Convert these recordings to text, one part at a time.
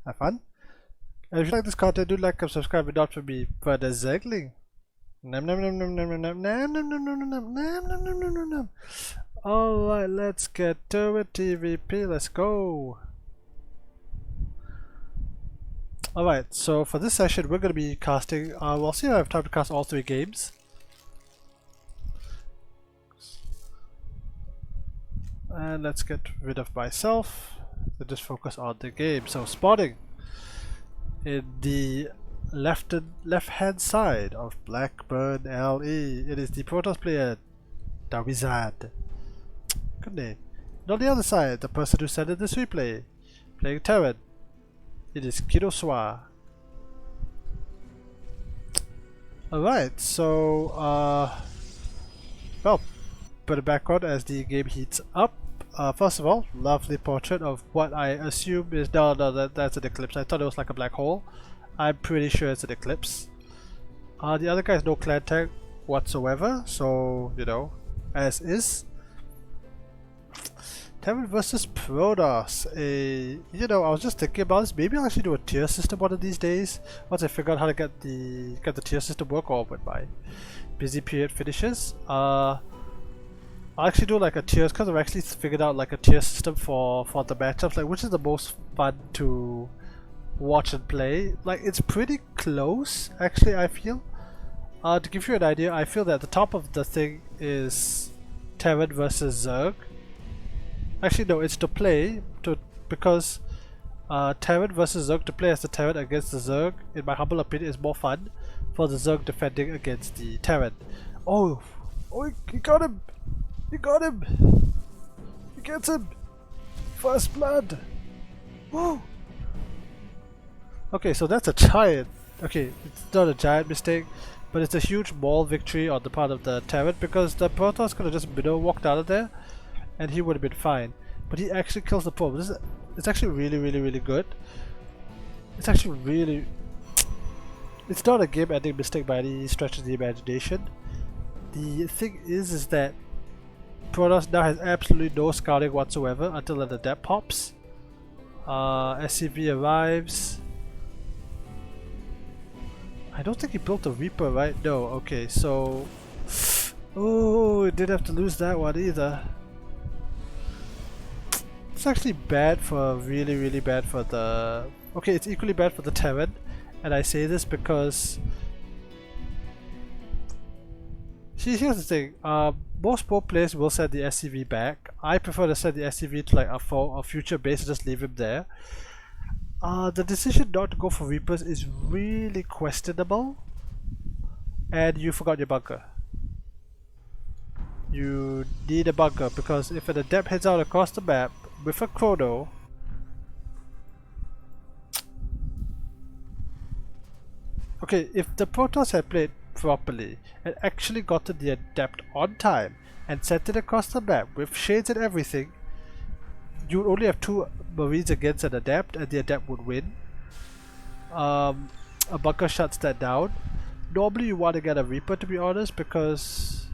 Have fun. And if you like this content, do like and subscribe and not for me further Zergling. Nam nam nam nam nam nam nam nam nam nam nam nam nam nam nam nam nam nam. Alright, let's get to it, TVP, let's go. Alright, so for this session we're going to be casting, we'll see if I have time to cast all 3 games. And let's get rid of myself, so just focus on the game. So spotting in the left hand side of Blackburn LE, it is the Protoss player Dawiizard. Good name. And on the other side, the person who sent in this replay, playing Terran, it is KenoSua. Alright, so well, put it back on as the game heats up. First of all, lovely portrait of what I assume is no, that's an eclipse. I thought it was like a black hole. I'm pretty sure it's an eclipse. The other guy has no clan tag whatsoever, so you know, as is. Terran versus Protoss. You know, I was just thinking about this. Maybe I'll actually do a tier system one of these days once I figure out how to get the tier system work, or when my busy period finishes. I'll actually do like a tiers, because I've actually figured out like a tier system for the matchups, like which is the most fun to watch and play. Like it's pretty close actually, I feel. To give you an idea, I feel that the top of the thing is Terran versus Zerg. Actually no, it's to play because Terran versus Zerg, to play as the Terran against the Zerg, in my humble opinion, is more fun for the Zerg defending against the Terran. Oh, he got him! He got him! He gets him! First blood! Woo! Okay, so that's a giant. Okay, it's not a giant mistake, but it's a huge ball victory on the part of the Terran, because the Protoss could have just walked out of there and he would have been fine. But he actually kills the probe. It's actually really good. It's actually really... It's not a game-ending mistake by any stretch of the imagination. The thing is that Protoss now has absolutely no scouting whatsoever until the adept pops. SCV arrives. I don't think he built a Reaper, right? No, okay, so... Oh, it didn't have to lose that one either. It's actually bad for, really bad for the... Okay, it's equally bad for the Terran, and I say this because... See, here's the thing, most pro players will send the SCV back. I prefer to send the SCV to like a future base and just leave him there. The decision not to go for Reapers is really questionable, and you forgot your bunker. You need a bunker, because if an adept heads out across the map with a chrono, okay, if the Protoss had played properly and actually gotten the adept on time and sent it across the map with shades and everything, you would only have 2 Marines against an adept and the adept would win. A bunker shuts that down. Normally you want to get a Reaper, to be honest, because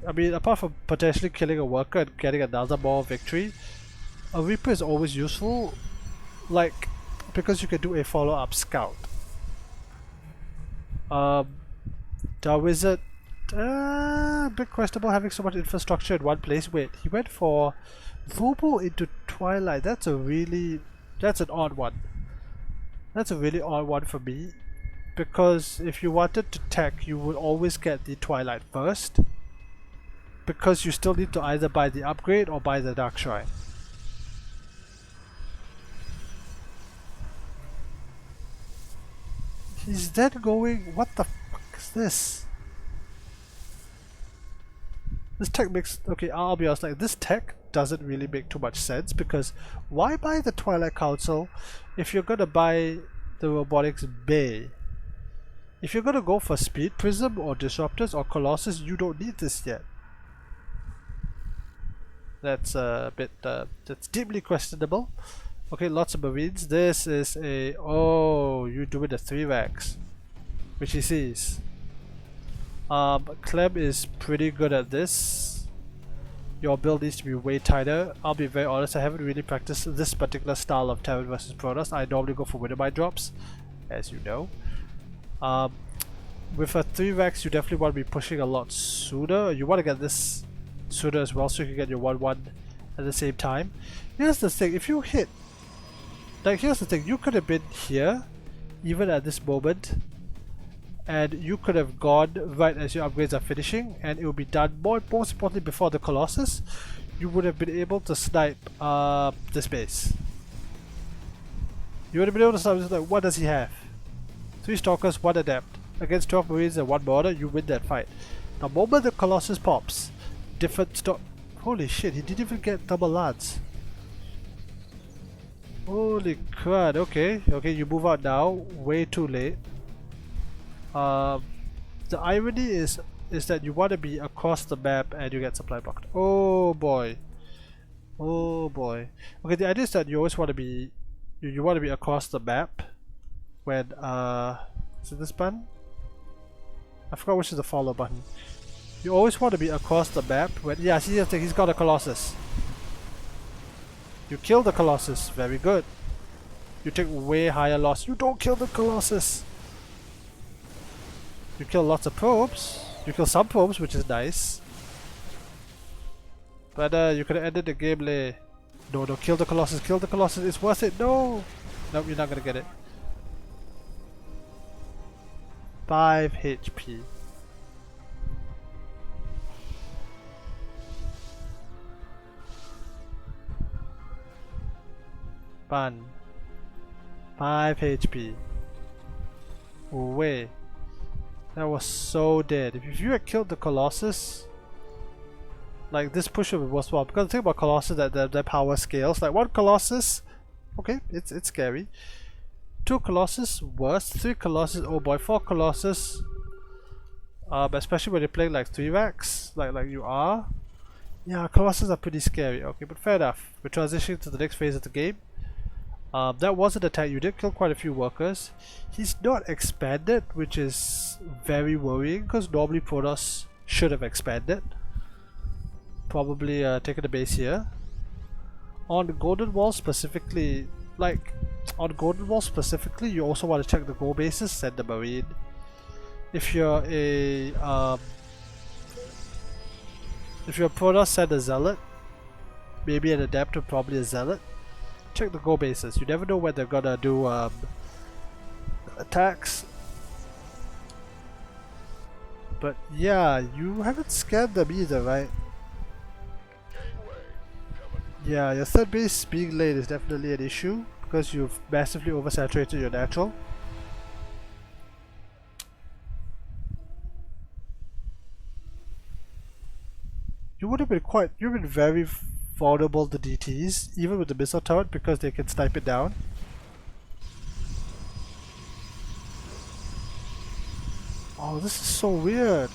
I mean, apart from potentially killing a worker and getting another more victory, a Reaper is always useful, like, because you can do a follow-up scout. Dawiizard, a bit questionable having so much infrastructure in one place. Wait, he went for Vobo into Twilight. That's an odd one. That's a really odd one for me, because if you wanted to tech, you would always get the Twilight first, because you still need to either buy the upgrade or buy the Dark Shrine. He's then going, what the fuck is this? This tech makes, okay, I'll be honest, like this tech doesn't really make too much sense, because why buy the Twilight Council if you're gonna buy the Robotics Bay? If you're gonna go for Speed Prism or Disruptors or Colossus, you don't need this yet. That's a bit, that's deeply questionable. Okay, lots of Marines. This is a... Oh, you do it a 3-Rax, which he sees. Clem is pretty good at this. your build needs to be way tighter. I'll be very honest, I haven't really practiced this particular style of Terran versus Protoss. I normally go for Wintermine drops, as you know. With a 3-Vex, you definitely want to be pushing a lot sooner. You want to get this sooner as well so you can get your 1-1 at the same time. Here's the thing, if you hit, like here's the thing, you could have been here, even at this moment, and you could have gone right as your upgrades are finishing, and it will be done. Most importantly, before the Colossus, you would have been able to snipe this base. You would have been able to snipe this. Like, what does he have? 3 Stalkers, 1 Adept. Against 12 Marines and 1 Marauder, you win that fight. The moment the Colossus pops, different stock. Holy shit, he didn't even get double Lance. Holy crud, okay, you move out now, way too late. The irony is that you want to be across the map and you get supply blocked. Oh boy. Oh boy. Okay, the idea is that you always want to be, you want to be across the map when, is it this button? I forgot which is the follow button. You always want to be across the map when, yeah, see the thing, he's got a Colossus. You kill the Colossus, very good. You take way higher loss. You don't kill the Colossus. You kill lots of probes. You kill some probes, which is nice. But you could have ended the game late. No, kill the Colossus, it's worth it, no! Nope, you're not gonna get it. 5 HP. Ban. 5 HP. Way. That was so dead. If you had killed the Colossus, like this push would be worthwhile. Because the thing about Colossus that their power scales. Like 1 Colossus, okay, it's scary. 2 Colossus, worse. 3 Colossus, oh boy. 4 Colossus, especially when you're playing like 3-Vex, like you are. Yeah, Colossus are pretty scary. Okay, but fair enough. We're transitioning to the next phase of the game. That was an attack. You did kill quite a few workers. He's not expanded, which is very worrying because normally Protoss should have expanded. Probably taken the base here. On the Golden Wall specifically, you also want to check the gold bases, send the Marine. If you're a Protoss, send a Zealot. Maybe an Adept or probably a Zealot. Check the gold bases. You never know when they're gonna do attacks. But yeah, you haven't scanned them either, right? Yeah, your third base being late is definitely an issue because you've massively oversaturated your natural. You've been very vulnerable to DTs, even with the missile turret, because they can snipe it down. Oh, this is so weird.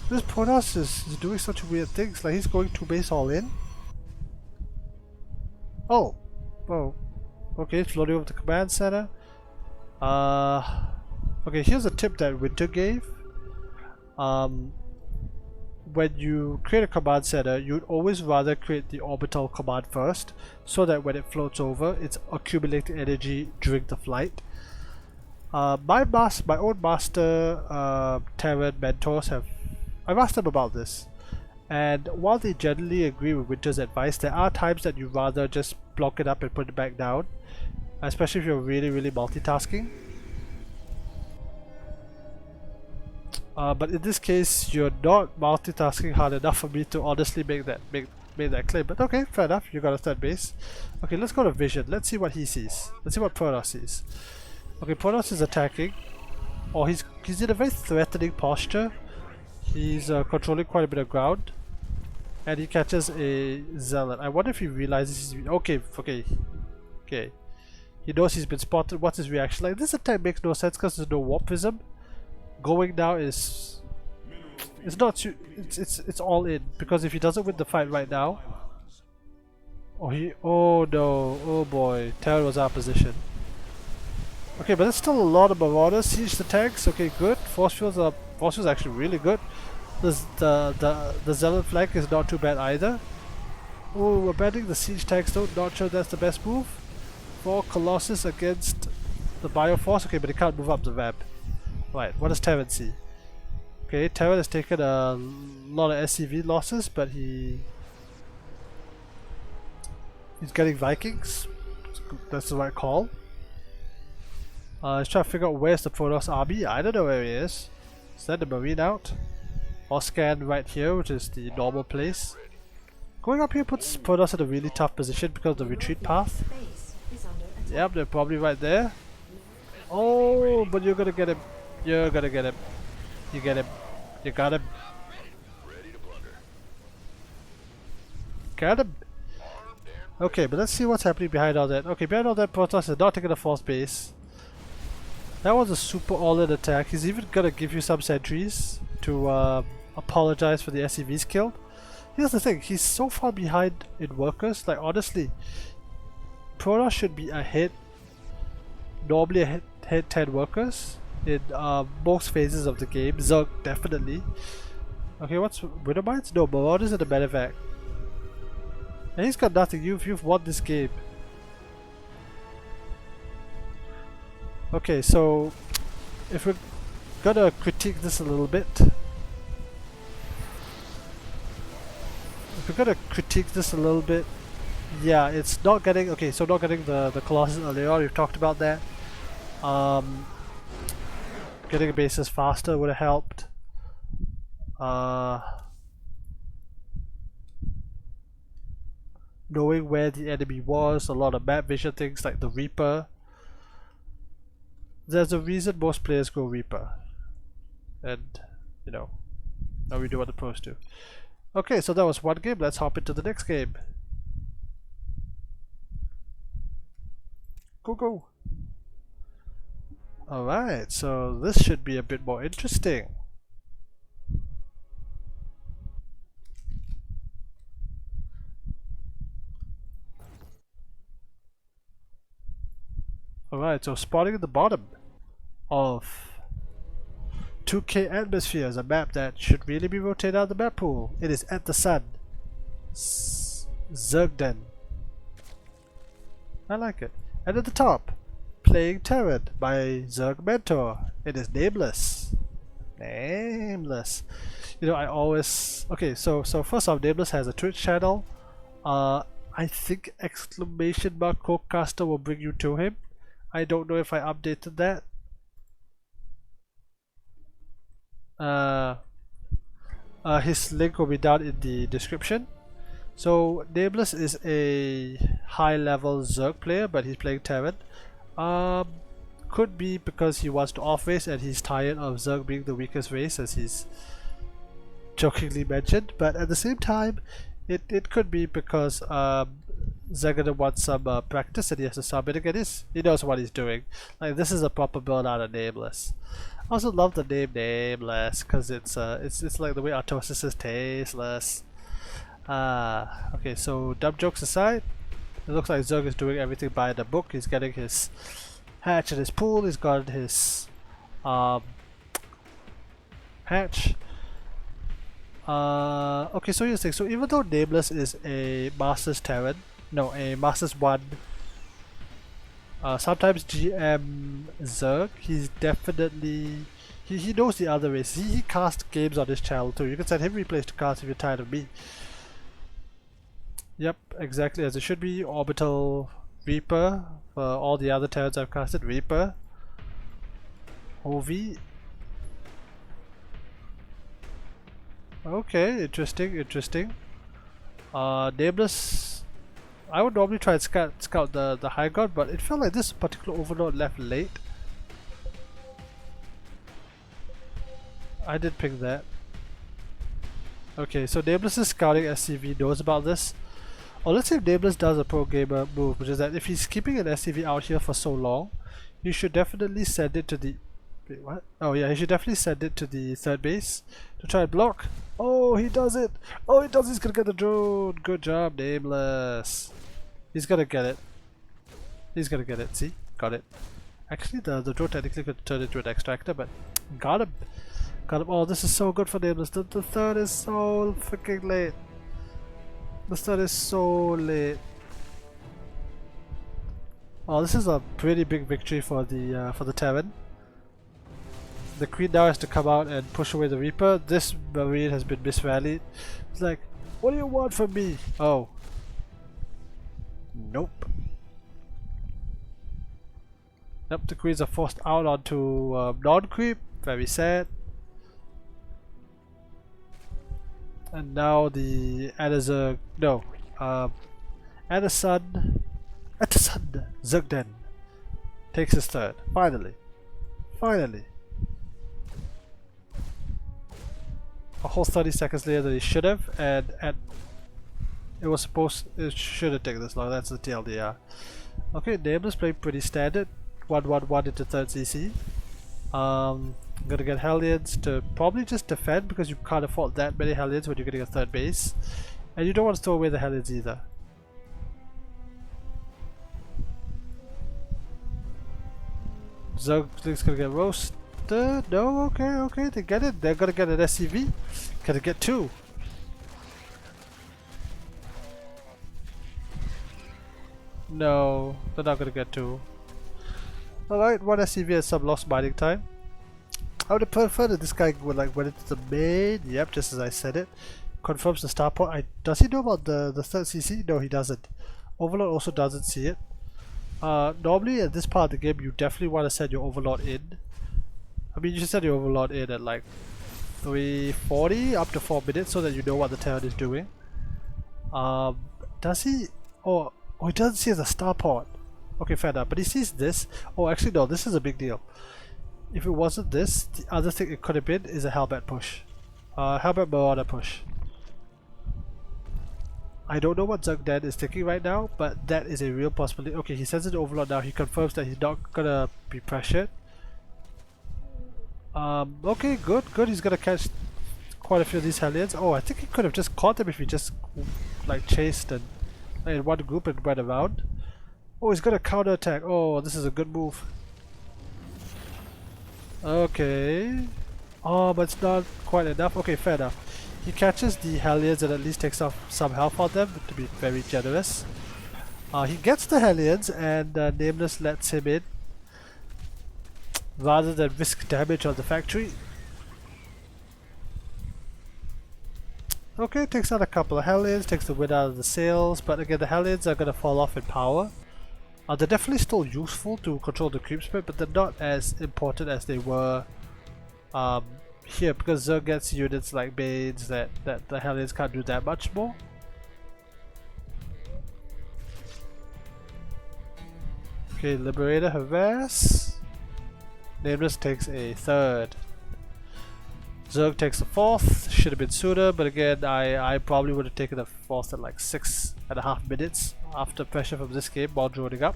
This Protoss is doing such weird things, like he's going 2 base all in. Oh, okay, it's loading up the command center. Okay, here's a tip that Winter gave. When you create a command center, you'd always rather create the orbital command first, so that when it floats over, it's accumulating energy during the flight. My own master Terran mentors I've asked them about this, and while they generally agree with Winter's advice, there are times that you'd rather just block it up and put it back down, especially if you're really multitasking. But in this case, you're not multitasking hard enough for me to honestly make that claim. But okay, fair enough. You got a third base. Okay, let's go to Vision. Let's see what he sees. Let's see what Protoss sees. Okay, Protoss is attacking. Oh, he's in a very threatening posture. He's controlling quite a bit of ground, and he catches a Zealot. I wonder if he realizes he's okay. He knows he's been spotted. What's his reaction like? This attack makes no sense because there's no warp prism. Going now it's all in, because if he doesn't win the fight right now, oh no, oh boy, Terran was out of position. Okay, but there's still a lot of Marauders. Siege the tanks. Okay, good. Force fields are actually really good. The zealot flank is not too bad either. Oh, we're banning the siege tanks though. Not sure that's the best move. 4 Colossus against the Bioforce. Okay, but he can't move up the ramp. Right, what does Terran see? Okay, Terran has taken a lot of SCV losses, but he's getting Vikings. That's the right call. He's trying to figure out where's the Protoss army. I don't know where he is. Send the Marine out. Or scan right here, which is the normal place. Going up here puts Protoss in a really tough position because of the retreat path. Yep, they're probably right there. Oh, but you're gonna get him. You're gonna get him. You get him. You got him. Got him. Okay, but let's see what's happening behind all that. Okay, behind all that, Protoss is not taking a false base. That was a super all-in attack. He's even gonna give you some sentries to apologize for the SCVs killed. Here's the thing, he's so far behind in workers. Like honestly, Protoss should be ahead, normally ahead 10 workers in most phases of the game. Zerg definitely. Okay, what's Widow Mines? No, Marauders in the medevac. And he's got nothing. You've won this game. Okay, so if we're gonna critique this a little bit, yeah, it's not getting okay. So not getting the Colossus earlier on. We've talked about that. Getting a bases faster would have helped. Knowing where the enemy was, a lot of map vision things like the Reaper. There's a reason most players go Reaper, and you know, now we do what the pros do. Okay, so that was one game. Let's hop into the next game. Go. Alright, so this should be a bit more interesting. Alright, so spotting at the bottom of 2K Atmosphere is a map that should really be rotated out of the map pool. It is At the Sun. Zergden. I like it. And at the top, Playing Terran by Zerg Mentor. It is Nameless. Nameless. You know, I always... Okay, so first off, Nameless has a Twitch channel. I think exclamation mark Codecaster will bring you to him. I don't know if I updated that. His link will be down in the description. So Nameless is a high level Zerg player, but he's playing Terran. Could be because he wants to off race and he's tired of Zerg being the weakest race, as he's jokingly mentioned, but at the same time it could be because Zergden wants some practice and he has to submit again. He knows what he's doing. Like, this is a proper build out of Nameless. I also love the name Nameless because it's like the way Artosis is tasteless. Okay, so dumb jokes aside, it looks like Zerg is doing everything by the book. He's getting his hatch in his pool, he's got his hatch. Okay, so here's the thing. So even though Nameless is a Masters Terran, no, a Masters 1, sometimes GM Zerg, he's definitely... He knows the other race. He casts games on his channel too. You can send him replays to cast if you're tired of me. Yep, exactly as it should be. Orbital Reaper for all the other Terrans I've casted. Reaper. OV. Okay, interesting. Nameless. I would normally try and scout the high ground, but it felt like this particular overlord left late. I did pick that. Okay, so Nameless is scouting SCV, knows about this. Or let's say if Nameless does a pro gamer move, which is that if he's keeping an SCV out here for so long, you should definitely send it to the... Wait, what? Oh yeah, he should definitely send it to the third base to try and block. Oh, he does it! Oh, he does! He's gonna get the drone! Good job, Nameless! He's gonna get it. He's gonna get it, see? Got it. Actually, the drone technically could turn into an extractor, but got him! Got him. Oh, this is so good for Nameless. The third is so freaking late. The third is so late. Oh, this is a pretty big victory for the Terran. The Queen now has to come out and push away the Reaper. This Marine has been misrallied. It's like, what do you want from me? Oh. Nope. Yep, the Queens are forced out onto non-creep. Very sad. And now the Adazer, no, Adasan Zergden takes his third. Finally. Finally. A whole 30 seconds later than he should have, and it should have taken this long. That's the TLDR. Okay, Nameless playing pretty standard. 1-1-1 into third CC. Gonna get Hellions to probably just defend because you can't afford that many Hellions when you're getting a third base. And you don't want to throw away the Hellions either. Zergden's gonna get roasted. No, okay, they get it. They're gonna get an SCV. Gonna get two. No, they're not gonna get two. Alright, one SCV and some lost mining time. I would have preferred that this guy would like went into the main. Yep, just as I said it. Confirms the starport. Does he know about the third CC? No, he doesn't. Overlord also doesn't see it. Normally at this part of the game you definitely want to send your Overlord in. I mean, you should send your Overlord in at like 3:40 up to 4 minutes so that you know what the Terran is doing. Does he? Oh, he doesn't see the starport. Okay, fair enough. But he sees this. Oh, actually no, this is a big deal. If it wasn't this, the other thing it could have been is a Hellbat push. Hellbat Marauder push. I don't know what Zergden is thinking right now, but that is a real possibility. Okay, he sends it to Overlord now. He confirms that he's not gonna be pressured. Okay, good. He's gonna catch quite a few of these Hellions. Oh, I think he could have just caught them if he just like chased and in one group and went around. Oh, he's gonna counter attack. Oh, this is a good move. Okay. Oh, but it's not quite enough. Okay, fair enough. He catches the Hellions and at least takes off some health on them to be very generous. He gets the Hellions and Nameless lets him in rather than risk damage on the factory. Okay, takes out a couple of Hellions, takes the wind out of the sails, but again the Hellions are going to fall off in power. They're definitely still useful to control the creep spread, but they're not as important as they were here, because Zerg gets units like Banes that the Hellions can't do that much more. Okay, Liberator harass. Nameless takes a third. Zerg takes a fourth. Should have been sooner, but again, I probably would have taken the fourth at like 6.5 minutes after pressure from this game while droning up.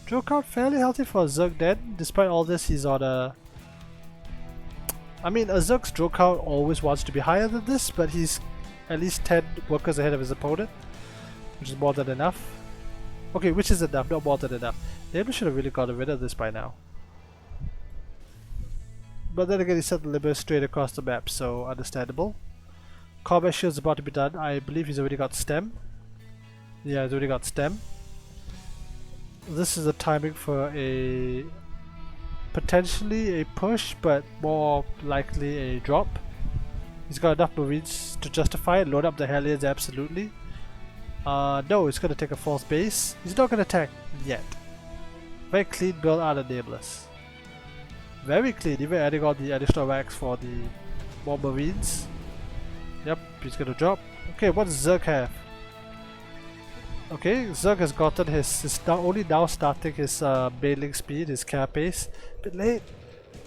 Draw count fairly healthy for Zergden. Despite all this, he's on a... I mean, a Zerg's draw count always wants to be higher than this, but he's at least 10 workers ahead of his opponent, which is more than enough. Okay, which is enough, not more than enough. Nameless should have really gotten rid of this by now. But then again, he sent the Liberator straight across the map, so understandable. Combat shield's about to be done. I believe he's already got stem. Yeah, he's already got stem. This is the timing for a potentially a push, but more likely a drop. He's got enough Marines to justify it. Load up the Hellions, absolutely. No, he's going to take a false base. He's not going to attack yet. Very clean build out of Nameless. Very clean, even adding on the additional racks for the more Marines. Yep, he's going to drop. Okay, what does Zerg have? Okay, Zerg has gotten his only now starting his mailing speed, his carapace. Bit late.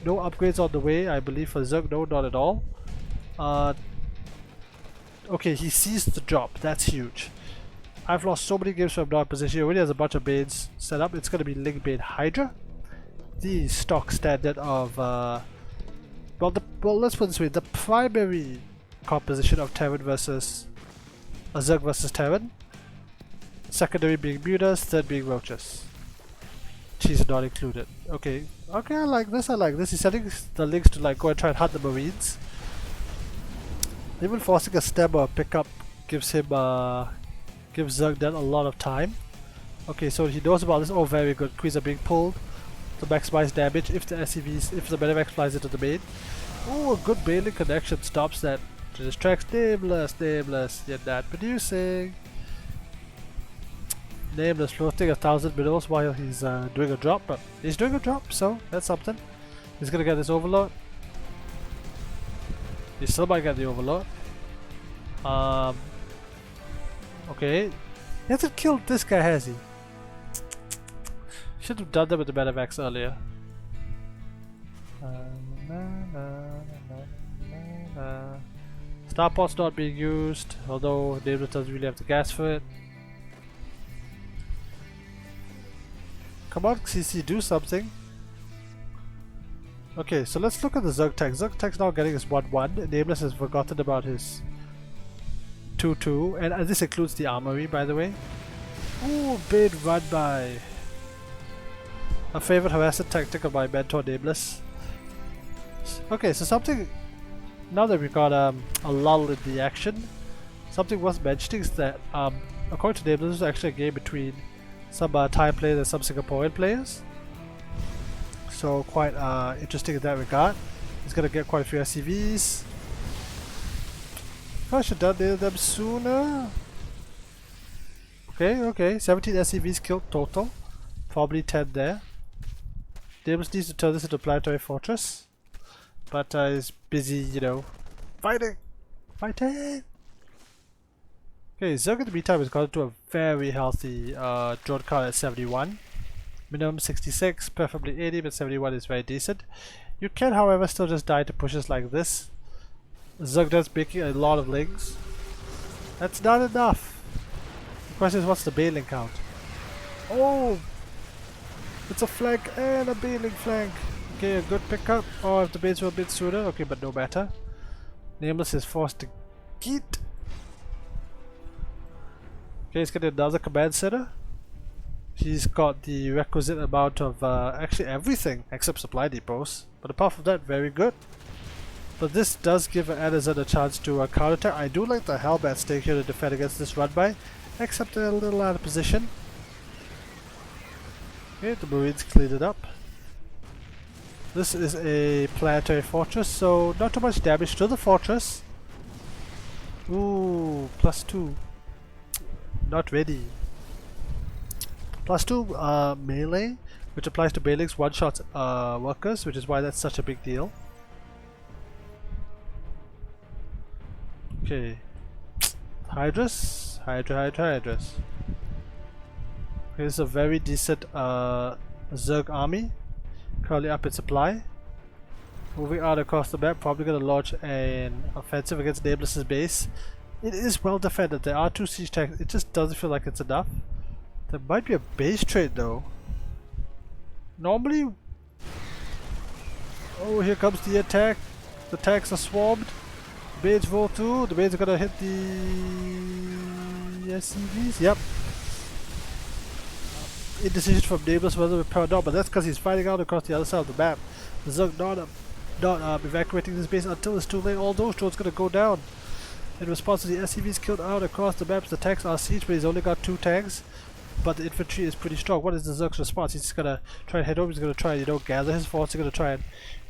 No upgrades on the way, I believe, for Zerg. No, not at all. Okay, he sees the drop. That's huge. I've lost so many games from not position. He already has a bunch of Banes set up. It's going to be Link Bane Hydra. The stock standard of well, let's put it this way: the primary composition of Terran versus Zerg versus Terran. Secondary being Mutas, third being Roaches. She's not included. Okay. Okay, I like this, I like this. He's setting the links to like go and try and hunt the Marines. Even forcing a stem or a pickup gives him gives Zergden a lot of time. Okay, so he knows about this. Oh, very good. Queens are being pulled to maximize damage if the SCVs, if the Medivac flies into the main. Oh, a good bailing connection stops that. To distract Nameless, yet not producing. Nameless floating 1,000 minerals while he's doing a drop, but he's doing a drop, so that's something. He's gonna get this overload. He still might get the overload. Okay. He hasn't killed this guy, has he? Should have done that with the Medivacs earlier. Starport's not being used, although Nameless doesn't really have the gas for it. Come on, CC, do something. Okay, so let's look at the Zerg tech. Zerg tech's now getting his 1-1. Nameless has forgotten about his 2-2, and this includes the armory, by the way. Ooh, big run by. A favorite harassment tactic of my mentor Nameless. Okay, so something. Now that we've got a lull in the action, something worth mentioning is that according to Nameless, this was actually a game between some Thai players and some Singaporean players. So quite interesting in that regard. He's gonna get quite a few SCVs. I should have done them sooner. Okay, 17 SCVs killed total. Probably 10 there. Nameless needs to turn this into a planetary fortress. But he's busy, you know, fighting! Okay, Zerg in the meantime has gotten to a very healthy drone count at 71. Minimum 66, preferably 80, but 71 is very decent. You can, however, still just die to pushes like this. Zergden's making a lot of links. That's not enough! The question is, what's the bailing count? Oh! It's a flank and a bailing flank! Okay, a good pickup. Oh, if the baits were a bit sooner. Okay, but no matter. Nameless is forced to get. Okay, he's got another command center. He's got the requisite amount of actually everything except supply depots. But apart from that, very good. But this does give Dawiizard a chance to counterattack. I do like the Hellbat stake here to defend against this run by, except they're a little out of position. Okay, the Marines cleaned it up. This is a planetary fortress, so not too much damage to the fortress. Ooh, +2. Not ready. +2 melee, which applies to Bailing's one-shot workers, which is why that's such a big deal. Okay. Hydras. Hydras. Okay, this is a very decent Zerg army. Currently up in supply. Moving out across the map, probably going to launch an offensive against Nameless's base. It is well defended. There are 2 siege tanks. It just doesn't feel like it's enough. There might be a base trade though. Normally... Oh, here comes the attack. The tanks are swarmed. Baids roll through. The baids are going to hit the SCVs. Yep. Indecision from Nameless whether to repair or not, but that's because he's fighting out across the other side of the map. The Zerg not evacuating this base until it's too late. All those drones gonna go down. In response to the SCVs killed out across the maps, the tanks are sieged, but he's only got 2 tanks. But the infantry is pretty strong. What is the Zerg's response? He's just gonna try and head over. He's gonna try and, you know, gather his force. He's gonna try and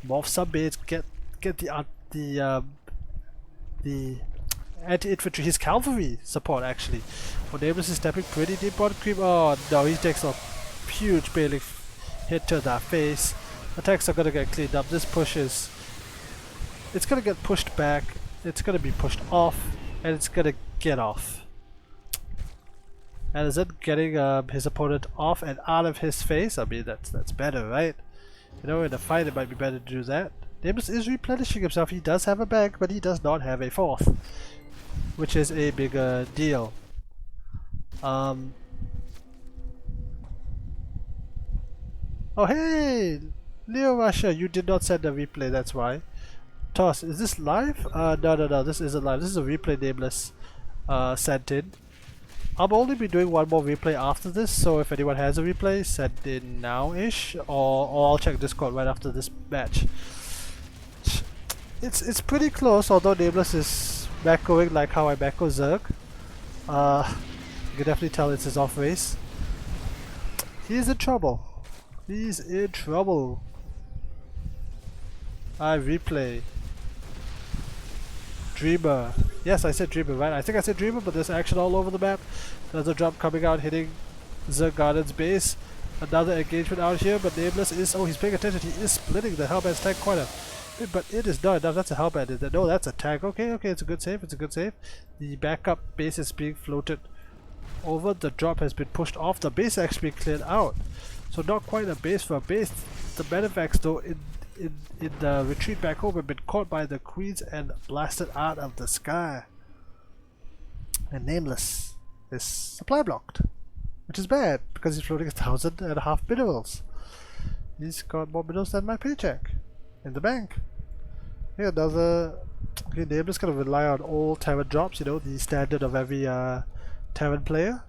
morph some baids, get the anti-infantry, his cavalry support actually. But Nameless is stepping pretty deep on creep. Oh no, he takes a huge bailing hit to that face. The tanks are gonna get cleaned up. This pushes. It's gonna get pushed back. It's gonna be pushed off, and it's gonna get off. And is it getting his opponent off and out of his face? I mean, that's better, right? You know, in a fight, it might be better to do that. Nameless is replenishing himself. He does have a bank, but he does not have a 4th, which is a bigger deal. Oh hey, LeoRusher, you did not send a replay. That's why. Toss, is this live? No. This isn't live. This is a replay Nameless sent in. I'll only be doing one more replay after this, so if anyone has a replay, send in now-ish, or I'll check Discord right after this match. It's pretty close, although Nameless is macroing like how I macro Zerg. You can definitely tell it's his off race. He's in trouble. He's in trouble. I replay. Dreamer. Yes, I said Dreamer, right? I think I said Dreamer, but there's action all over the map. There's a drop coming out, hitting Zergden's base. Another engagement out here, but Nameless is... Oh, he's paying attention. He is splitting the Hellman's tank quite a... But it is not enough. That's a Hellman, is it? No, that's a tank. Okay, it's a good save. It's a good save. The backup base is being floated over. The drop has been pushed off. The base actually cleared out. So not quite a base for a base. The Medivacs, though, in the retreat back home have been caught by the Queens and blasted out of the sky. And Nameless is supply blocked, which is bad because he's floating 1,500 minerals. He's got more minerals than my paycheck in the bank. Yeah, another... Okay, Nameless gonna rely on all Terran drops, you know, the standard of every Terran player,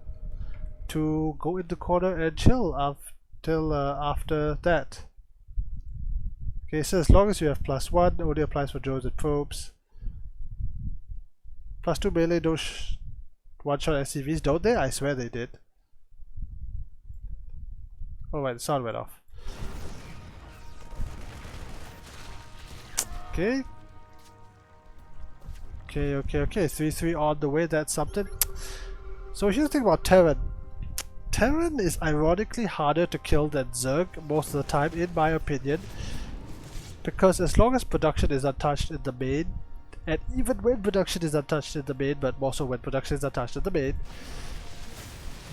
to go in the corner and chill till after that. Okay, so as long as you have +1, only applies for drones and probes. +2 melee don't one-shot SCVs, don't they? I swear they did. Oh wait, the sound went off. Okay. Okay. 3-3 on the way, that's something. So here's the thing about Terran. Terran is ironically harder to kill than Zerg most of the time, in my opinion. Because as long as production is untouched in the main, and even when production is untouched in the main, but more so when production is untouched in the main,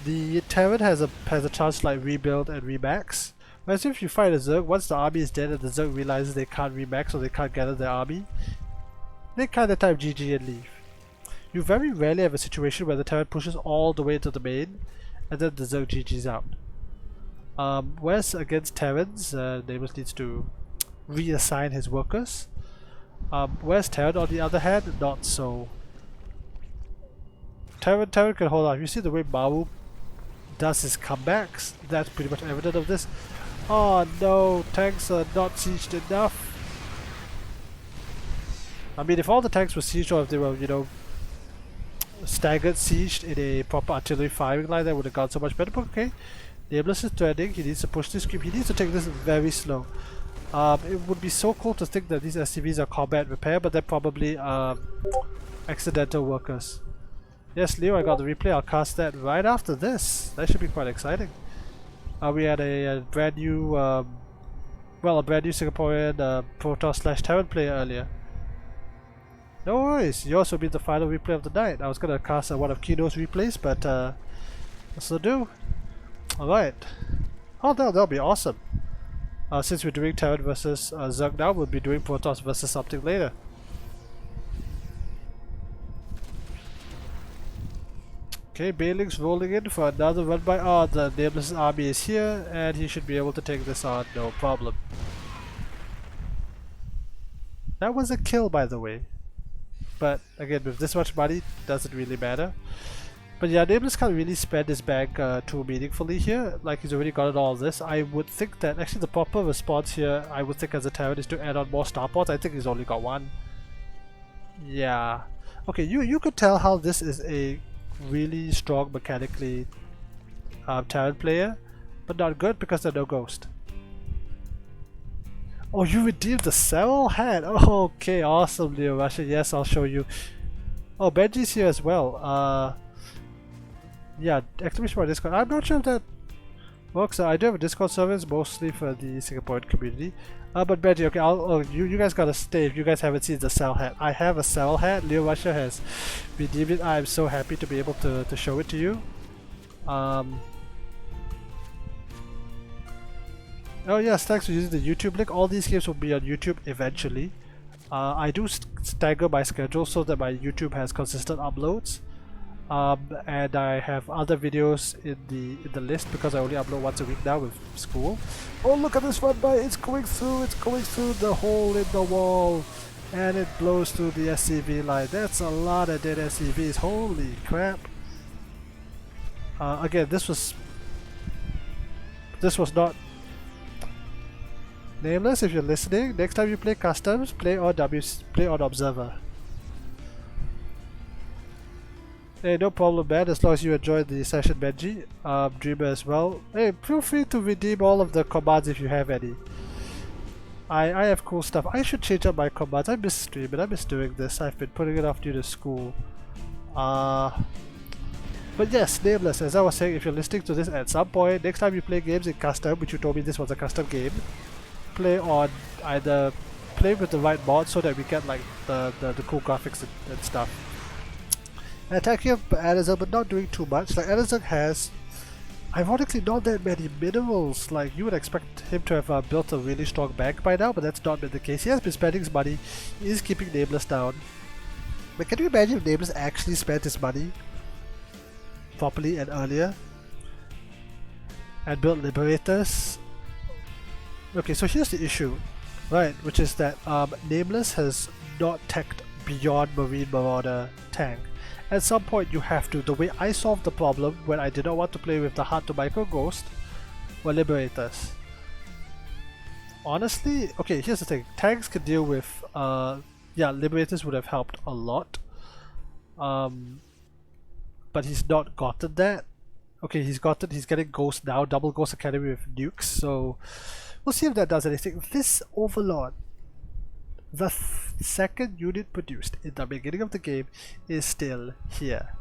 the Terran has a chance to like rebuild and remax. Whereas if you fight a Zerg, once the army is dead and the Zerg realizes they can't remax or they can't gather their army, they kind of type GG and leave. You very rarely have a situation where the Terran pushes all the way to the main and then the Zerg GG's out. Whereas against Terrans, Nameless needs to reassign his workers. Whereas Terran on the other hand, not so. Terran can hold on. You see the way Mawu does his comebacks? That's pretty much evident of this. Oh no, tanks are not sieged enough. I mean, if all the tanks were sieged, or if they were, you know, staggered sieged in a proper artillery firing line, that would have gone so much better. But okay, Nameless is threatening. He needs to push this creep. He needs to take this very slow. It would be so cool to think that these SCVs are combat repair, but they're probably accidental workers. Yes, Leo, I got the replay. I'll cast that right after this. That should be quite exciting. We had a brand new, a brand new Singaporean Protoss / Terran player earlier. No worries, yours will be the final replay of the night. I was gonna cast one of Keno's replays, but this will do. Alright. Oh, that'll be awesome. Since we're doing Terran versus Zerg now, we'll be doing Protoss versus something later. Okay, Bailing's rolling in for another run by... Oh, the Nameless army is here, and he should be able to take this on, no problem. That was a kill, by the way. But, again, with this much money, doesn't really matter. But yeah, Nameless can't really spend his bank too meaningfully here, like he's already gotten all this. I would think that, actually the proper response here, I would think as a Terran, is to add on more starports. I think he's only got one. Yeah. Okay, you could tell how this is a really strong mechanically Terran player, but not good because there's no ghost. Oh, you redeemed the Cell hat! Oh, okay, awesome, LeoRusher. Yes, I'll show you. Oh, Benji's here as well. Yeah, exclamation mark Discord. I'm not sure if that works. I do have a Discord service, mostly for the Singaporean community. But Benji, okay, you guys gotta stay if you guys haven't seen the Cell hat. I have a Cell hat. LeoRusher has redeemed it. I'm so happy to be able to show it to you. Oh yes, thanks for using the YouTube link. All these games will be on YouTube eventually. I do stagger my schedule so that my YouTube has consistent uploads. And I have other videos in the list because I only upload once a week now with school. Oh, look at this run by! It's going through the hole in the wall, and it blows through the SCV line. That's a lot of dead SCVs. Holy crap! Again, this was not Nameless. If you're listening, next time you play customs, play on Observer. Hey, no problem, man. As long as you enjoyed the session, Benji. Dreamer as well. Hey, feel free to redeem all of the commands if you have any. I have cool stuff. I should change up my commands. I miss streaming. I miss doing this. I've been putting it off due to school. But yes, Nameless, as I was saying, if you're listening to this at some point, next time you play games in custom, which you told me this was a custom game, play with the right mod so that we get like the cool graphics and stuff. Attacking up Adazug, but not doing too much. Like Adazug has, ironically, not that many minerals. Like you would expect him to have built a really strong bank by now, but that's not been the case. He has been spending his money. He is keeping Nameless down. But can you imagine if Nameless actually spent his money properly and earlier and built Liberators? Okay, so here's the issue, right? Which is that Nameless has not teched beyond Marine Marauder tank. At some point you have to. The way I solved the problem when I did not want to play with the hard to micro ghost were Liberators. Honestly, okay, here's the thing. Tanks could deal with, yeah, Liberators would have helped a lot. But he's not gotten that. Okay, he's getting Ghost now, double Ghost Academy with nukes, so we'll see if that does anything. This Overlord, the second unit produced in the beginning of the game, is still here.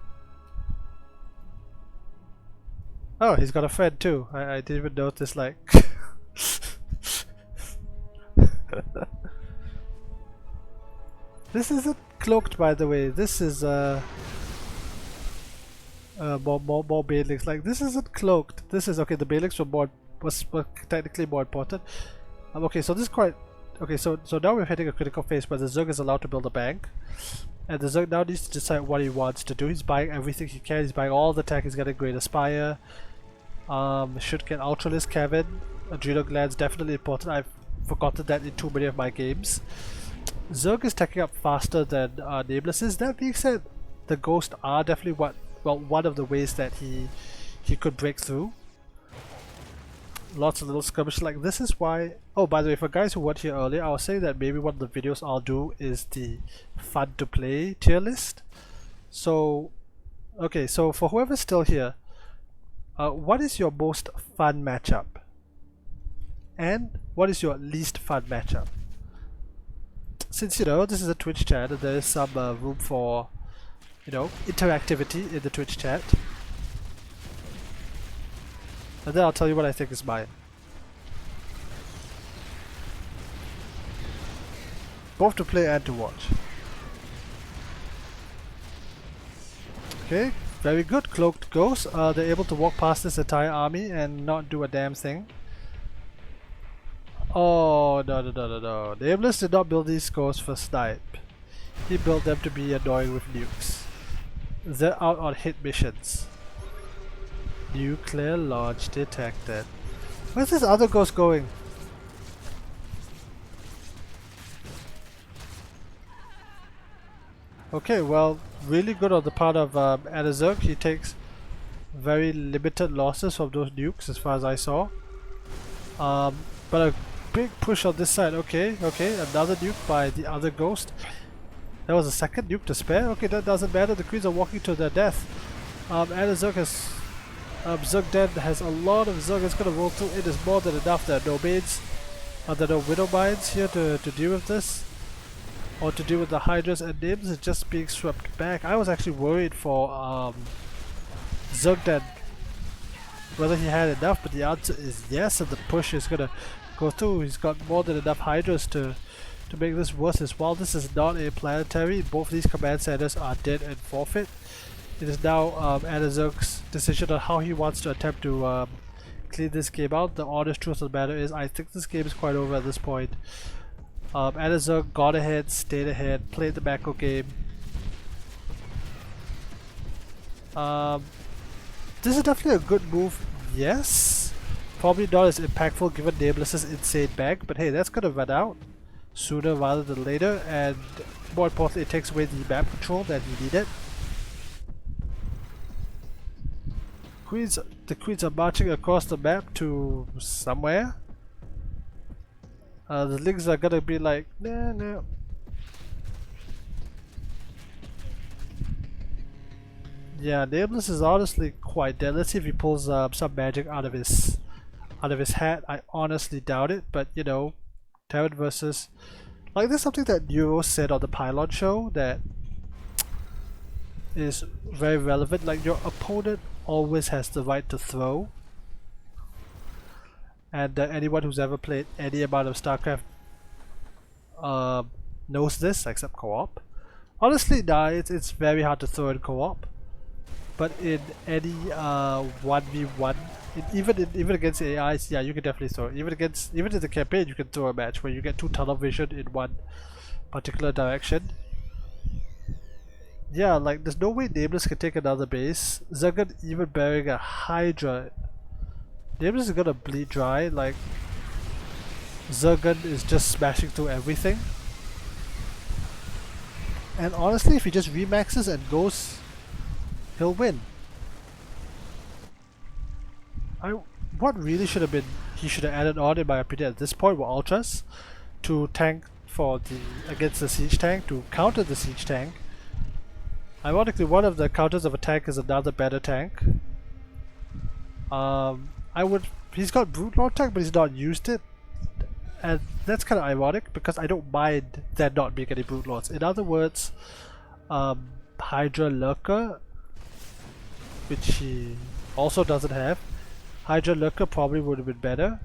Oh, he's got a friend too. I didn't even notice, like... This isn't cloaked, by the way. This is more Bailics. Like, this isn't cloaked. This is okay. The Bailics were technically more important. Okay, so this is quite okay. So now we're hitting a critical phase where the Zerg is allowed to build a bank, and the Zerg now needs to decide what he wants to do. He's buying everything he can. He's buying all the tech. He's getting Great Aspire. Should get Ultralisk Cavern. Adrenal glands definitely important. I've forgotten that in too many of my games. Zerg is teching up faster than Nameless is. That being said, the Ghosts are definitely one of the ways that he could break through. Lots of little skirmishes. Like, this is why... Oh, by the way, for guys who weren't here earlier, I was saying that maybe one of the videos I'll do is the fun to play tier list. So, okay, so for whoever's still here, what is your most fun matchup? And what is your least fun matchup? Since, you know, this is a Twitch chat and there is some room for, you know, interactivity in the Twitch chat. And then I'll tell you what I think is mine. Both to play and to watch. Okay, very good. Cloaked Ghosts. They're able to walk past this entire army and not do a damn thing. Oh, no. Nameless did not build these ghosts for snipe. He built them to be annoying with nukes. They're out on hit missions. Nuclear launch detected. Where's this other ghost going? Okay, well, really good on the part of Adazug. He takes very limited losses from those nukes as far as I saw. But a big push on this side. Okay, another nuke by the other ghost. There was a second nuke to spare. Okay, that doesn't matter. The Queens are walking to their death. Adazug has... Zergden has a lot of Zerg. It's gonna roll through. It is more than enough. There are no maids. There are no widow mines here to deal with this. Or to deal with the Hydras and Nims. It's just being swept back. I was actually worried for Zergden whether he had enough, but the answer is yes, and the push is gonna go through. He's got more than enough Hydras to make this worth his while. This is not a planetary. Both these command centers are dead and forfeit. It is now Adazug's decision on how he wants to attempt to clean this game out. The honest truth of the matter is I think this game is quite over at this point. Adazug got ahead, stayed ahead, played the macro game. This is definitely a good move, yes. Probably not as impactful given Nameless's insane bank, but hey, that's gonna run out sooner rather than later, and more importantly, it takes away the map control that he needed. queens are marching across the map to somewhere. The links are gonna be like, nah, nah. Yeah, Nameless is honestly quite dead. Let's see if he pulls some magic out of his hat. I honestly doubt it, but you know, Terran versus, like, there's something that Euro said on the Pylon show that is very relevant. Like, your opponent always has the right to throw, and anyone who's ever played any amount of Starcraft knows this, except co-op. Honestly, nah, it's very hard to throw in co-op, but in any 1v1, even against AIs, yeah, you can definitely throw. Even in the campaign, you can throw a match where you get 2 tunnel vision in one particular direction. Yeah, like there's no way Nameless can take another base. Zergden even bearing a Hydra. Nameless is gonna bleed dry. Like, Zergden is just smashing through everything. And honestly, if he just remaxes and goes, he'll win. What really should have been, he should have added on, in my opinion, at this point, were ultras to tank for against the siege tank, to counter the siege tank. Ironically, one of the counters of a tank is another better tank. He's got Brute Lord tank, but he's not used it, and that's kind of ironic because I don't mind there not being any Brute Lords. In other words, Hydra Lurker, which he also doesn't have. Hydra Lurker probably would have been better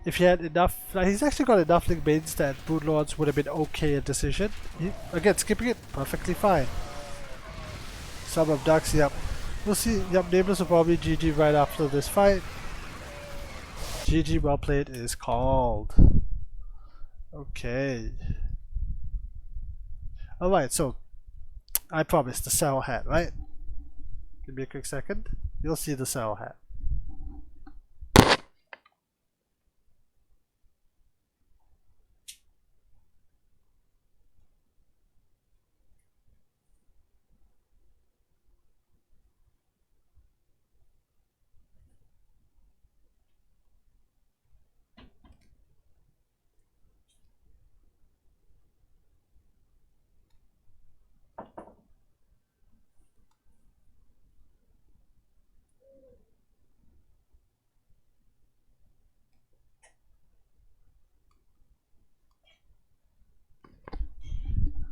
if he had enough. Like, he's actually got enough link mains that Brood Lords would have been okay a decision. Again, skipping it, perfectly fine. Some of Ducks, yep. We'll see. Yep, Nameless will probably GG right after this fight. GG, well played is called. Okay. Alright, so I promised the saddle hat, right? Give me a quick second. You'll see the saddle hat.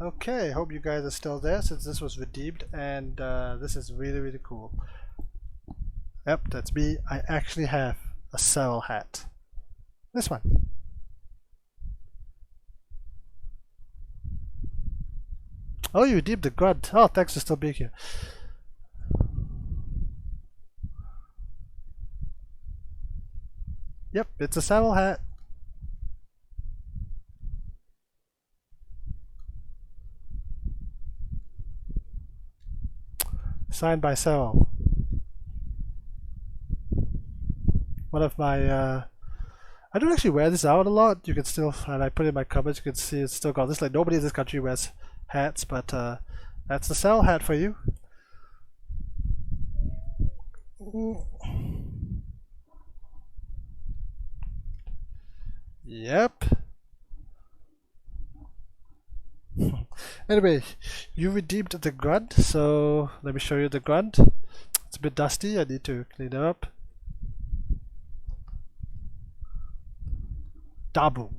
Okay, hope you guys are still there since this was redeemed, and this is really cool. Yep, that's me. I actually have a saddle hat. This one. Oh, you redeemed the grunt. Oh, thanks for still being here. Yep, it's a saddle hat. Signed by Cyril. One of my, I don't actually wear this out a lot. You can still, and I put it in my cupboards, you can see it's still got this. Like, nobody in this country wears hats, but that's the Cyril hat for you. Yep. Anyway, you redeemed the grunt, so let me show you the grunt. It's a bit dusty, I need to clean it up. Dabu.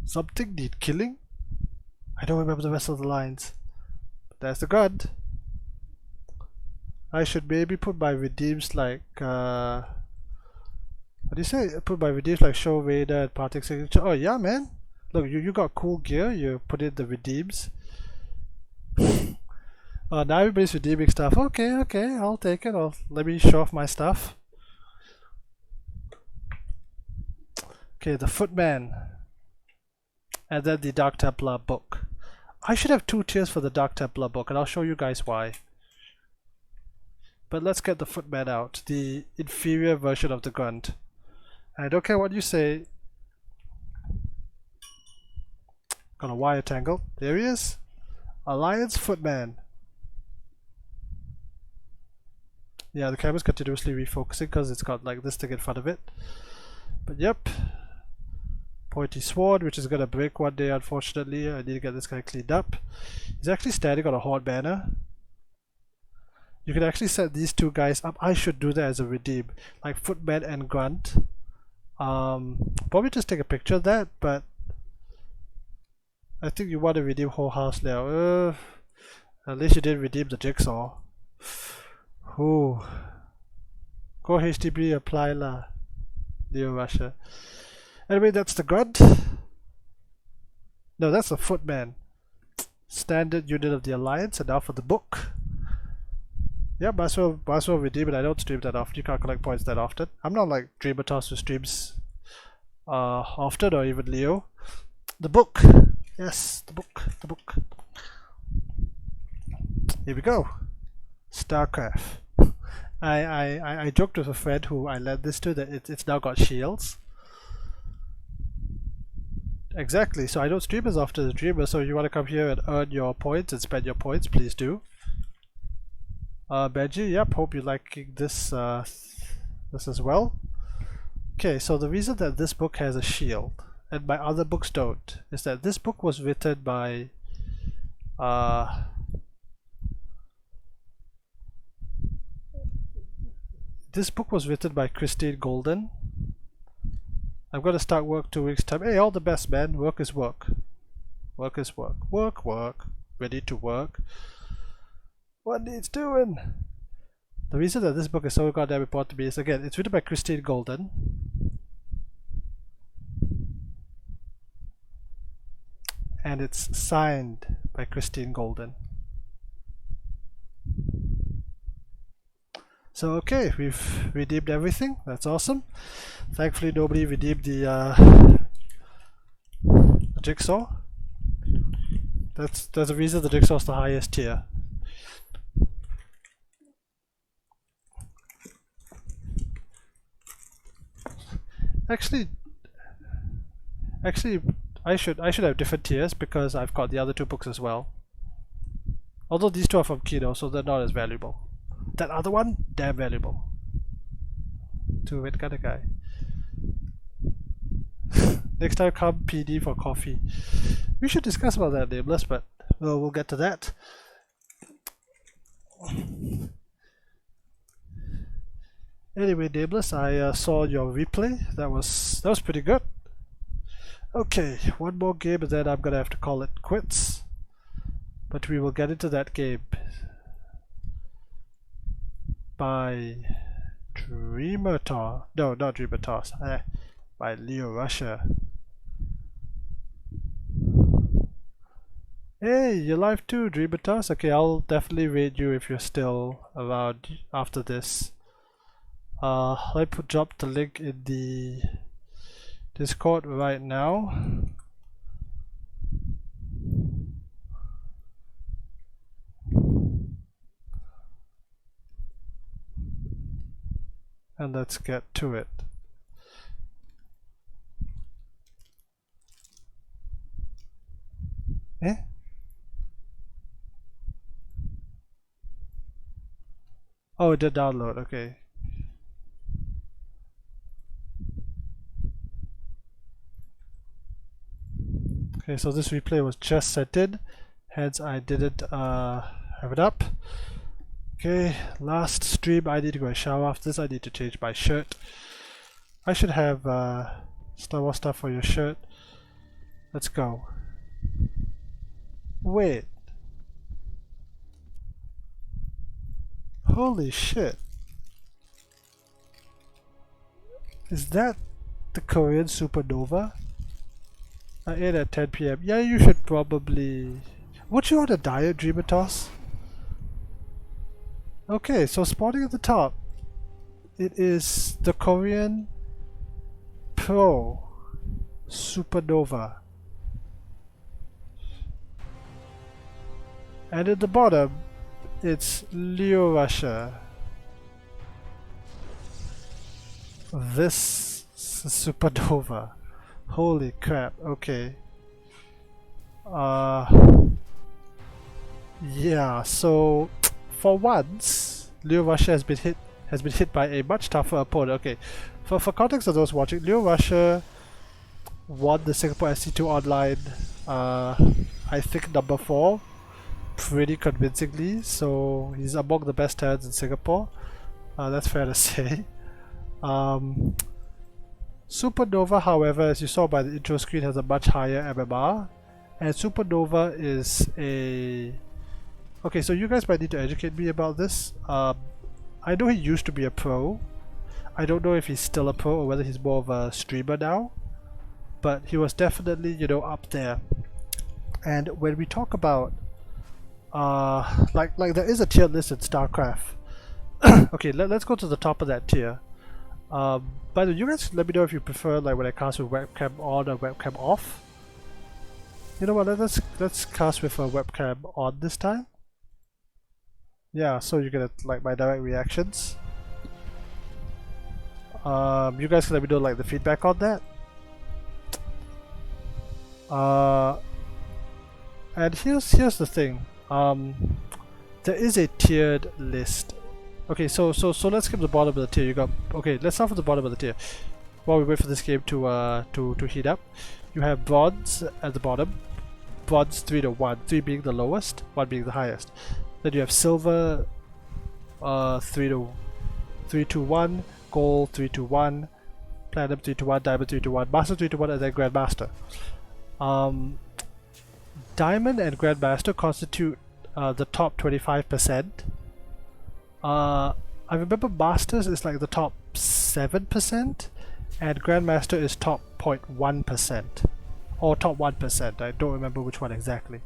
Something need killing? I don't remember the rest of the lines. But there's the grunt. I should maybe put my redeems like what do you say? Put my redeems like Show Raider and Partic Signature. Oh yeah, man. Look, you got cool gear, you put in the redeems. Now everybody's redeeming stuff. Okay, I'll take it. Let me show off my stuff. Okay, the Footman. And then the Dark Templar book. I should have 2 tiers for the Dark Templar book, and I'll show you guys why. But let's get the Footman out, the inferior version of the grunt. I don't care what you say. Got a wire tangle. There he is. Alliance Footman. Yeah, the camera's continuously refocusing because it's got like this thing in front of it. But yep. Pointy sword, which is gonna break one day, unfortunately. I need to get this guy cleaned up. He's actually standing on a horde banner. You can actually set these two guys up. I should do that as a redeem, like Footman and Grunt. Probably just take a picture of that, but I think you want to redeem whole house now. At least you didn't redeem the jigsaw. Ooh. Go HTB, apply la. LeoRusher. Anyway, that's the Grunt. No, that's the Footman. Standard unit of the Alliance, and now for the book. Yeah, might as well redeem it. I don't stream that often. You can't collect points that often. I'm not like Dreamatos who streams often, or even Leo. The book. Yes, the book. The book. Here we go. Starcraft. I joked with a friend who I lent this to that it's now got shields. Exactly, so I don't stream as often as Dreamer, so if you want to come here and earn your points and spend your points, please do. Benji, yep, hope you're liking this, this as well. Okay, so the reason that this book has a shield, and my other books don't, is that this book was written by Christine Golden. I'm gonna start work 2 weeks time. Hey, all the best, man. Work is work. Work is work. Work, work. Ready to work. What needs doing? The reason that this book is so goddamn important to me is, again, it's written by Christine Golden. And it's signed by Christine Golden. So okay, we've redeemed everything. That's awesome. Thankfully nobody redeemed the jigsaw. That's the reason the jigsaw's the highest tier. Actually I should have different tiers because I've got the other two books as well. Although these two are from Keno, so they're not as valuable. That other one, damn valuable. Two-wit kind of guy. Next time come PD for coffee. We should discuss about that, Nameless, but we'll get to that. Anyway, Nameless, I saw your replay. That was pretty good. Okay, one more game and then I'm gonna have to call it quits. But we will get into that game by Dreamatos. No, not Dreamatos. By LeoRusher. Hey, you're live too, Dreamatos. Okay, I'll definitely raid you if you're still around after this. Let me drop the link in the Discord right now. And let's get to it. Eh? Oh, it did download, okay. Okay, so this replay was just set in, hence I didn't have it up. Okay, last stream, I need to go and shower after this. I need to change my shirt. I should have Star Wars stuff for your shirt. Let's go. Wait. Holy shit. Is that the Korean Supernova? I ate at 10 PM. Yeah, you should probably... Would you on a diet, Dreamatos? Okay, so spawning at the top, it is the Korean Pro Supernova. And at the bottom, it's LeoRusher. This is Supernova. Holy crap, okay. Yeah, so for once, LeoRusher has been hit by a much tougher opponent. Okay, for context of those watching, LeoRusher won the Singapore SC2 online, I think number 4, pretty convincingly, so he's among the best talents in Singapore. That's fair to say. Supernova, however, as you saw by the intro screen, has a much higher MMR, and Supernova is a... Okay, so you guys might need to educate me about this. I know he used to be a pro. I don't know if he's still a pro or whether he's more of a streamer now, but he was definitely, you know, up there. And when we talk about like there is a tier list in Starcraft. Okay, let's go to the top of that tier. By the way, you guys let me know if you prefer like when I cast with webcam on or webcam off. You know what? Let's cast with a webcam on this time. Yeah, so you get like my direct reactions. You guys can let me know like the feedback on that. And here's the thing. There is a tiered list. Okay, so let's skip the bottom of the tier. You got okay. Let's start from the bottom of the tier. While we wait for this game to heat up, you have bronze at the bottom. Bronze 3 to 1, 3 being the lowest, 1 being the highest. Then you have silver 3 to 1, gold 3 to 1, platinum 3 to 1, diamond 3 to 1, master 3 to 1, and then grandmaster. Diamond and grandmaster constitute the top 25%. I remember masters is like the top 7%, and grandmaster is top 0.1%, or top 1%. I don't remember which one exactly.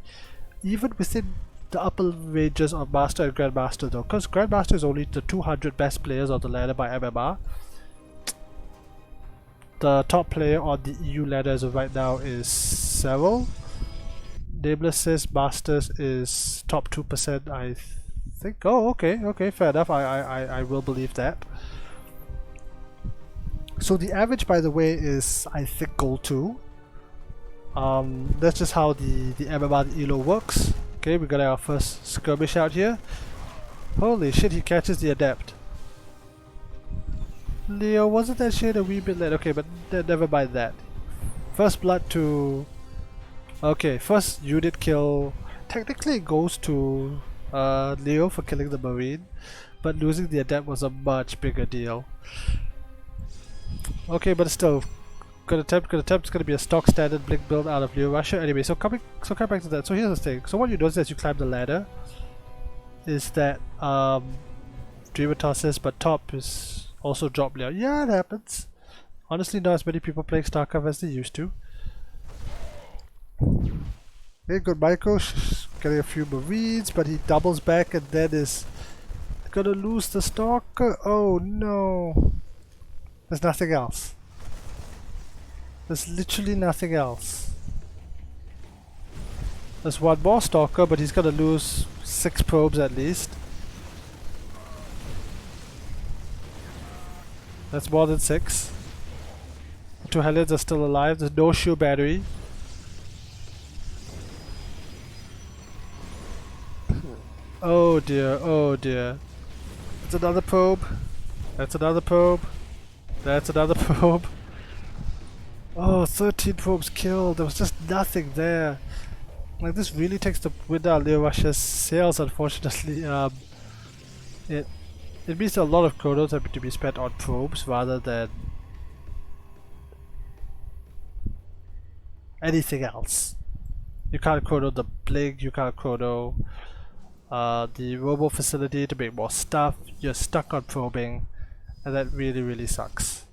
Even within the upper ranges of master and grandmaster though, because grandmaster is only the 200 best players on the ladder by MMR. The top player on the EU ladder as of right now is Cyril. Nameless says masters is top 2%, I think. Oh, okay, fair enough. I will believe that. So the average, by the way, is I think gold 2. That's just how the MMR the ELO works. Okay, we got our first skirmish out here. Holy shit, he catches the adept. Leo, wasn't that shit a wee bit late? Okay, but never mind that. First blood to... Okay, first unit kill. Technically it goes to Leo for killing the Marine, but losing the adept was a much bigger deal. Okay, but still, good attempt. It's gonna be a stock standard blink build out of LeoRusher. Anyway, so coming back to that. So here's the thing. So what you notice as you climb the ladder is that Dreamer tosses, but top is also drop Leo. Yeah, it happens. Honestly, not as many people playing Starcraft as they used to. Okay, good Michael, getting a few Marines, but he doubles back and then is gonna lose the Stalker. Oh no. There's nothing else. There's literally nothing else. There's one more Stalker, but he's gonna lose 6 probes at least. That's more than 6. The 2 Hellions are still alive. There's no shield battery. Oh dear, oh dear. That's another probe. That's another probe. That's another probe. Oh, 13 probes killed. There was just nothing there. Like, this really takes the wind out of LeoRusher's sails, unfortunately. It means a lot of chronos have to be spent on probes rather than anything else. You can't chrono the blink, you can't chrono the robo facility to make more stuff. You're stuck on probing, and that really sucks.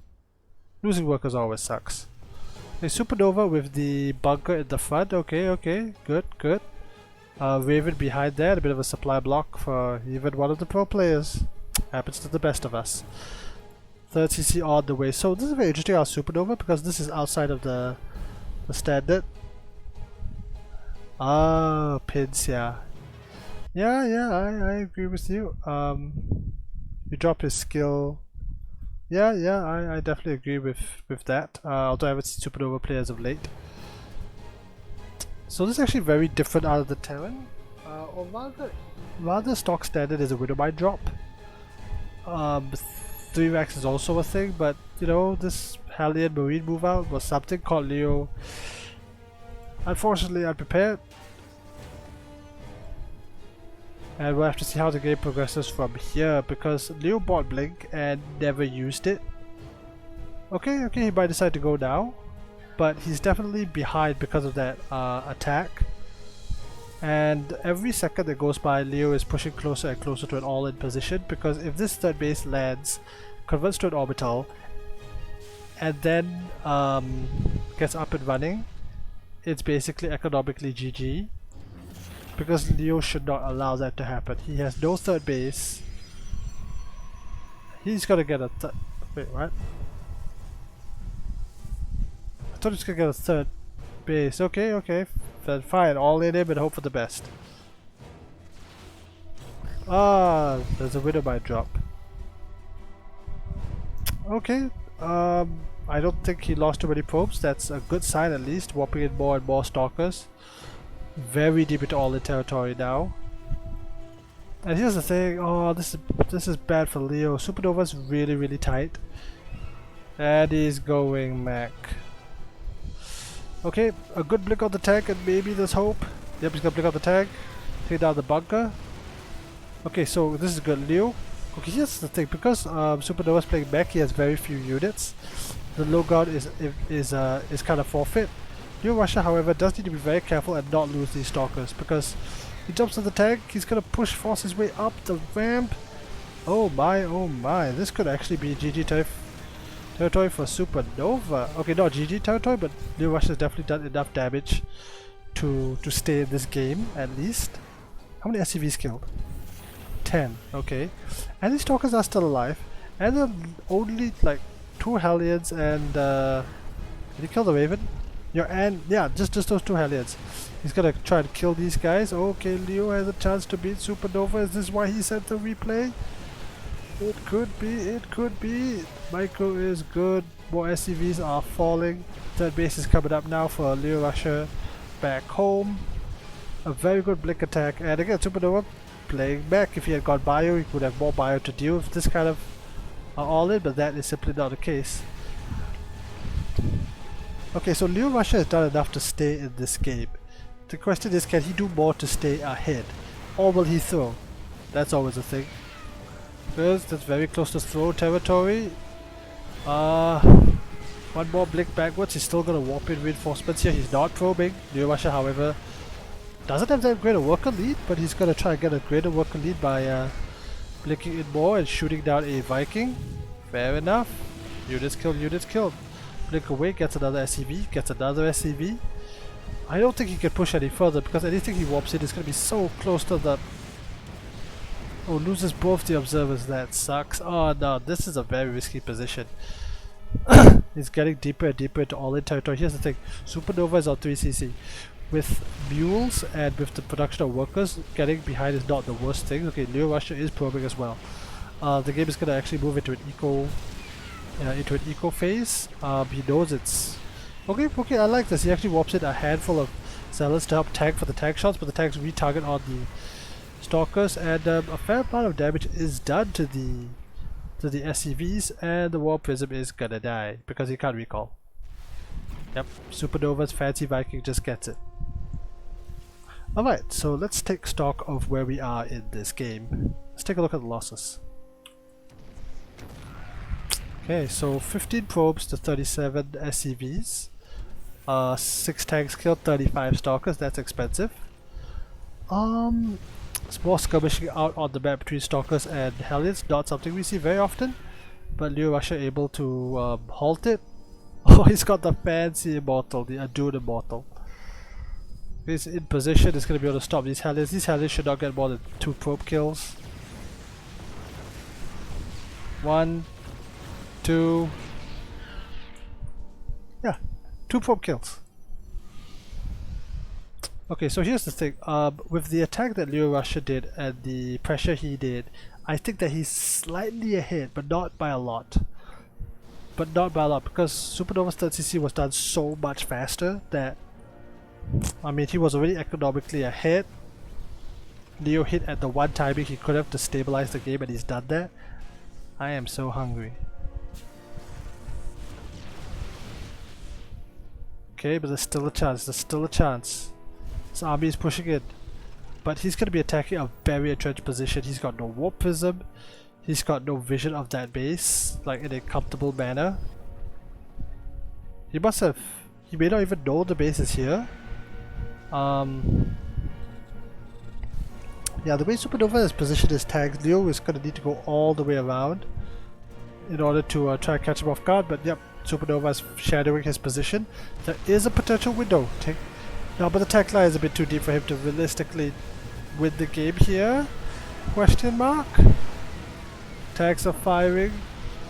Losing workers always sucks. A Supernova with the bunker in the front. Okay, good. Raven behind there, a bit of a supply block for even one of the pro players. Happens to the best of us. 3rd CC on the way. So this is very interesting, our Supernova, because this is outside of the standard. Ah, pins, yeah. Yeah, I agree with you. You drop his skill. Yeah, I definitely agree with that. Although I haven't seen Supernova play as of late. So this is actually very different out of the Terran. Or rather stock standard is a Widowmine drop. 3 racks is also a thing, but you know, this Hallian Marine move out was something called Leo. Unfortunately unprepared. And we'll have to see how the game progresses from here, because Leo bought Blink and never used it. Okay, he might decide to go now, but he's definitely behind because of that attack. And every second that goes by, Leo is pushing closer and closer to an all-in position, because if this third base lands, converts to an orbital, and then gets up and running, it's basically economically GG. Because Leo should not allow that to happen. He has no third base. He's gonna get a wait, what? I thought he was gonna get a third base. Okay. Then fine, all in him and hope for the best. Ah, there's a widow might drop. Okay, I don't think he lost too many probes. That's a good sign at least, warping in more and more stalkers. Very deep into all-in territory now. And here's the thing, oh, this is bad for Leo. Supernova's really tight. And he's going mech. Okay, a good blink on the tank and maybe there's hope. Yep, he's gonna blink on the tank. Take down the bunker. Okay, so this is good. Leo. Okay, here's the thing, because Supernova's playing mech, he has very few units. The low guard is kind of forfeit. LeoRusher, however, does need to be very careful and not lose these stalkers, because he jumps on the tank, he's gonna force his way up the ramp. Oh my, this could actually be GG territory for Supernova. Okay, not GG territory, but LeoRusher has definitely done enough damage to stay in this game, at least. How many SCVs killed? 10, okay. And these stalkers are still alive, and there are only like 2 Hellions and did he kill the Raven? Yeah, just those 2 Hellions. He's gonna try to kill these guys. Okay, Leo has a chance to beat Supernova. Is this why he sent the replay? It could be. Micro is good. More SCVs are falling. Third base is coming up now for LeoRusher back home. A very good blink attack. And again, Supernova playing back. If he had got bio, he could have more bio to deal with this kind of all-in, but that is simply not the case. Okay, so LeoRusher has done enough to stay in this game. The question is, can he do more to stay ahead? Or will he throw? That's always a thing. Because that's very close to throw territory. One more blink backwards, he's still gonna warp in reinforcements here. He's not probing. LeoRusher, however, doesn't have that great a worker lead, but he's gonna try and get a greater worker lead by blinking in more and shooting down a Viking. Fair enough. Units killed. Blink away, gets another SCV, gets another SCV. I don't think he can push any further, because anything he warps in is going to be so close to the... Oh, loses both the observers, that sucks. Oh no, this is a very risky position. He's getting deeper and deeper into all-in territory. Here's the thing, Supernova is on 3cc. With mules and with the production of workers, getting behind is not the worst thing. Okay, LeoRusher is probing as well. The game is going to actually move into an eco phase. He knows it's okay. I like this. He actually warps in a handful of zealots to help tank for the tank shots, but the tanks retarget on the stalkers, and a fair amount of damage is done to the SCVs, and the War Prism is gonna die because he can't recall. Yep, Supernova's fancy Viking just gets it. Alright, so let's take stock of where we are in this game. Let's take a look at the losses. Okay, so 15 probes to 37 SCVs, 6 tanks killed, 35 stalkers, that's expensive. Small skirmishing out on the map between stalkers and Hellions, not something we see very often, but LeoRusher able to halt it. Oh, he's got the fancy immortal, the Adun immortal. He's in position, he's going to be able to stop these Hellions. These Hellions should not get more than 2 probe kills. 1, 2... yeah, 2 probe kills. Okay, so here's the thing, with the attack that LeoRusher did and the pressure he did, I think that he's slightly ahead, but not by a lot. Because Supernova's 3cc was done so much faster that, I mean, he was already economically ahead. Leo hit at the one timing he could have to stabilize the game, and he's done that. I am so hungry. Okay, but there's still a chance. There's still a chance. His army is pushing in. But he's going to be attacking a very entrenched position. He's got no warp prism. He's got no vision of that base, like in a comfortable manner. He must have... He may not even know the base is here. Yeah, the way Supernova is positioned his tanks, Leo is going to need to go all the way around in order to try and catch him off guard. But yep, Supernova is shadowing his position. There is a potential window. Now, but the tech line is a bit too deep for him to realistically win the game here. Question mark? Tanks are firing.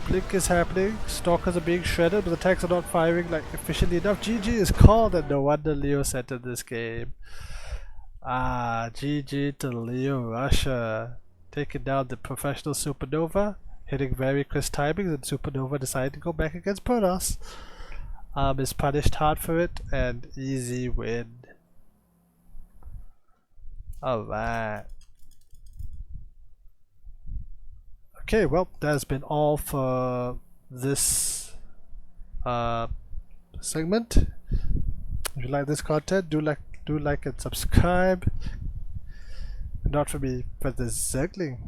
Blink is happening. Stalkers are being shredded, but the tanks are not firing like efficiently enough. GG is called, and no wonder Leo entered this game. Ah, GG to LeoRusher. Taking down the professional Supernova, hitting very crisp timings, and Supernova decided to go back against Protoss. Is punished hard for it, and easy win. Alright. Okay, well, that's been all for this segment. If you like this content, do like and subscribe. Not for me, but the Zergden.